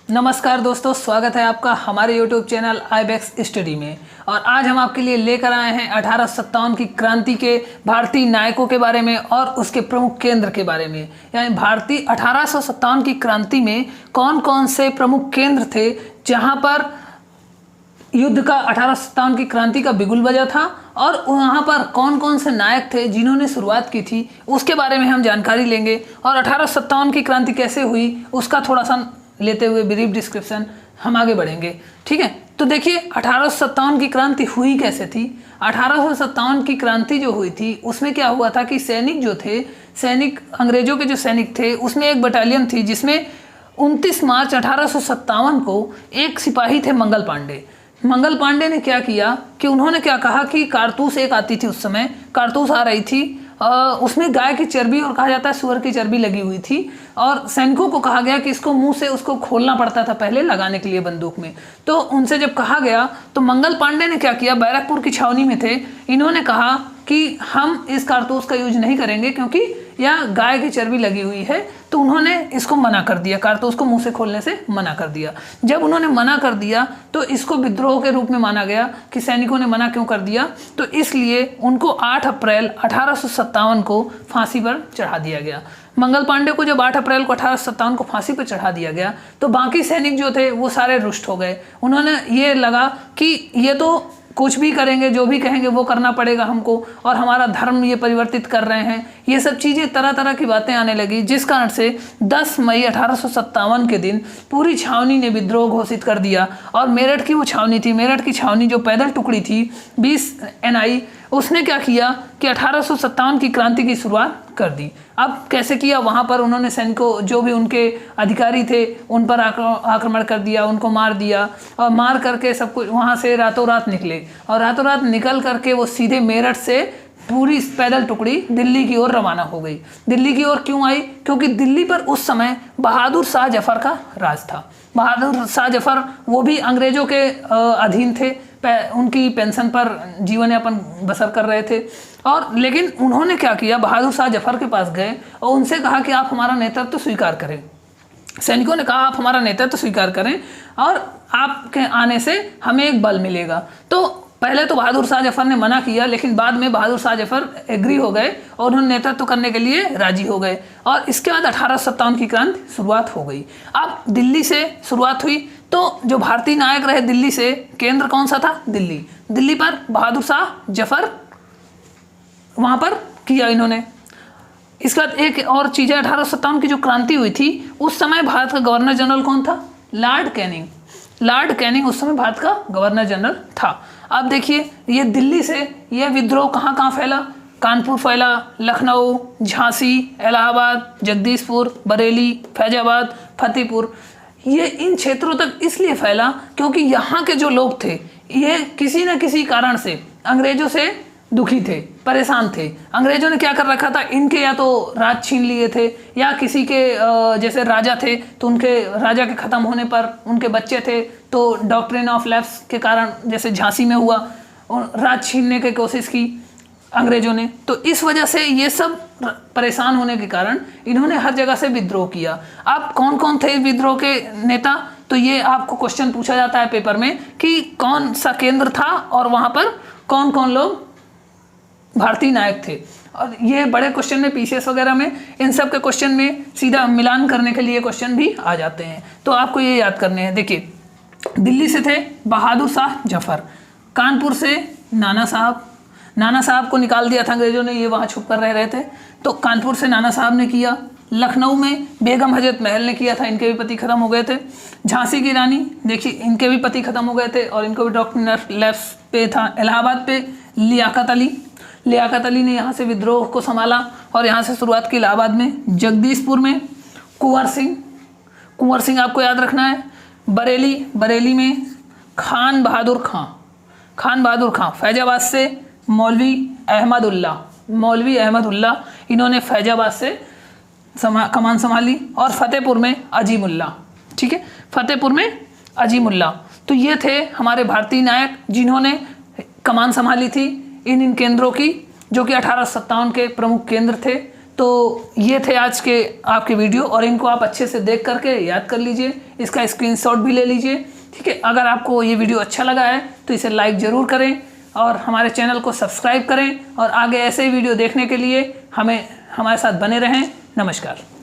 नमस्कार दोस्तों, स्वागत है आपका हमारे YouTube चैनल आईबेक्स स्टडी में। और आज हम आपके लिए लेकर आए हैं 1857 की क्रांति के भारतीय नायकों के बारे में और उसके प्रमुख केंद्र के बारे में। यानी भारतीय 1857 की क्रांति में कौन कौन से प्रमुख केंद्र थे जहां पर युद्ध का 1857 की क्रांति का बिगुल बजा था और वहाँ पर कौन कौन से नायक थे जिन्होंने शुरुआत की थी, उसके बारे में हम जानकारी लेंगे। और 1857 की क्रांति कैसे हुई उसका थोड़ा सा लेते हुए ब्रीफ डिस्क्रिप्शन हम आगे बढ़ेंगे। ठीक है, तो देखिए 1857 की क्रांति हुई कैसे थी। 1857 की क्रांति जो हुई थी उसमें क्या हुआ था कि सैनिक जो थे, सैनिक अंग्रेजों के जो सैनिक थे उसमें एक बटालियन थी जिसमें 29 मार्च 1857 को एक सिपाही थे मंगल पांडे। मंगल पांडे ने क्या किया कि उन्होंने क्या कहा कि कारतूस एक आती थी, उस समय कारतूस आ रही थी, उसमें गाय की चर्बी और कहा जाता है सुअर की चर्बी लगी हुई थी और सैनिकों को कहा गया कि इसको मुंह से उसको खोलना पड़ता था पहले लगाने के लिए बंदूक में। तो उनसे जब कहा गया तो मंगल पांडे ने क्या किया, बैरकपुर की छावनी में थे, इन्होंने कहा कि हम इस कारतूस का यूज नहीं करेंगे क्योंकि यह गाय की चर्बी लगी हुई है। तो उन्होंने इसको मना कर दिया, कारतूस को मुंह से खोलने से मना कर दिया। जब उन्होंने मना कर दिया तो इसको विद्रोह के रूप में माना गया कि सैनिकों ने मना क्यों कर दिया, तो इसलिए उनको 8 अप्रैल 1857 को फांसी पर चढ़ा दिया गया। मंगल पांडे को जब 8 अप्रैल को 1857 को फांसी पर चढ़ा दिया गया तो बाकी सैनिक जो थे वो सारे रुष्ट हो गए। उन्होंने ये लगा कि ये तो कुछ भी करेंगे, जो भी कहेंगे वो करना पड़ेगा हमको, और हमारा धर्म ये परिवर्तित कर रहे हैं, ये सब चीज़ें तरह तरह की बातें आने लगी, जिस कारण से 10 मई 1857 के दिन पूरी छावनी ने विद्रोह घोषित कर दिया। और मेरठ की वो छावनी थी, मेरठ की छावनी जो पैदल टुकड़ी थी 20 NI, उसने क्या किया कि 1857 की क्रांति की शुरुआत कर दी। अब कैसे किया, वहाँ पर उन्होंने सैनिकों जो भी उनके अधिकारी थे उन पर आक्रमण कर दिया, उनको मार दिया और मार करके सब कुछ वहाँ से रातों रात निकले। और रातों रात निकल करके वो सीधे मेरठ से पूरी पैदल टुकड़ी दिल्ली की ओर रवाना हो गई। दिल्ली की ओर क्यों आई, क्योंकि दिल्ली पर उस समय बहादुर शाह जफर का राज था। बहादुर शाह जफर वो भी अंग्रेजों के अधीन थे, उनकी पेंशन पर जीवन यापन बसर कर रहे थे। और लेकिन उन्होंने क्या किया, बहादुर शाह जफर के पास गए और उनसे कहा कि आप हमारा नेतृत्व स्वीकार करें। सैनिकों ने कहा आप हमारा नेतृत्व स्वीकार करें और आपके आने से हमें एक बल मिलेगा। तो पहले तो बहादुर शाह जफर ने मना किया, लेकिन बाद में बहादुर शाह जफर एग्री हो गए और उन्होंने नेतृत्व करने के लिए राजी हो गए। और इसके बाद 1857 की क्रांति शुरुआत हो गई। अब दिल्ली से शुरुआत हुई, तो जो भारतीय नायक रहे दिल्ली से, केंद्र कौन सा था, दिल्ली। दिल्ली पर बहादुर शाह जफर वहाँ पर किया इन्होंने। इसके बाद एक और चीज़ है, 1857 की जो क्रांति हुई थी उस समय भारत का गवर्नर जनरल कौन था, लॉर्ड कैनिंग। लॉर्ड कैनिंग उस समय भारत का गवर्नर जनरल था। अब देखिए ये दिल्ली से यह विद्रोह कहाँ कहाँ फैला, कानपुर फैला, लखनऊ, झांसी, इलाहाबाद, जगदीशपुर, बरेली, फैजाबाद, फतेहपुर, ये इन क्षेत्रों तक इसलिए फैला क्योंकि यहाँ के जो लोग थे ये किसी न किसी कारण से अंग्रेजों से दुखी थे, परेशान थे। अंग्रेजों ने क्या कर रखा था, इनके या तो राज छीन लिए थे या किसी के जैसे राजा थे तो उनके राजा के ख़त्म होने पर उनके बच्चे थे, तो डॉक्ट्रिन ऑफ लैप्स के कारण जैसे झांसी में हुआ, राज छीनने की कोशिश की अंग्रेजों ने। तो इस वजह से ये सब परेशान होने के कारण इन्होंने हर जगह से विद्रोह किया। अब कौन कौन थे विद्रोह के नेता, तो ये आपको क्वेश्चन पूछा जाता है पेपर में कि कौन सा केंद्र था और वहाँ पर कौन कौन लोग भारतीय नायक थे। और ये बड़े क्वेश्चन में पीसीएस वगैरह में इन सब के क्वेश्चन में सीधा मिलान करने के लिए क्वेश्चन भी आ जाते हैं, तो आपको ये याद करने हैं। देखिए दिल्ली से थे बहादुर शाह जफर, कानपुर से नाना साहब को निकाल दिया था अंग्रेजों ने, ये वहाँ छुप कर रह रहे थे, तो कानपुर से नाना साहब ने किया। लखनऊ में बेगम हजरत महल ने किया था, इनके भी पति खत्म हो गए थे। झांसी की रानी देखिए, इनके भी पति खत्म हो गए थे और इनको भी डॉक्टर लेफ्ट पे था। इलाहाबाद पे लियाकत अली ने यहाँ से विद्रोह को संभाला और यहाँ से शुरुआत की इलाहाबाद में। जगदीशपुर में कुंवर सिंह आपको याद रखना है। बरेली में खान बहादुर खां। फैजाबाद से मौलवी अहमदुल्ला, इन्होंने फैजाबाद से कमान संभाली। और फतेहपुर में अजीमुल्ला, ठीक है, फतेहपुर में अजीमुल्ला। तो ये थे हमारे भारतीय नायक जिन्होंने कमान संभाली थी इन केंद्रों की, जो कि 1857 के प्रमुख केंद्र थे। तो ये थे आज के आपके वीडियो, और इनको आप अच्छे से देख करके याद कर लीजिए, इसका स्क्रीनशॉट भी ले लीजिए, ठीक है। अगर आपको ये वीडियो अच्छा लगा है तो इसे लाइक ज़रूर करें और हमारे चैनल को सब्सक्राइब करें, और आगे ऐसे ही वीडियो देखने के लिए हमारे साथ बने रहें। नमस्कार।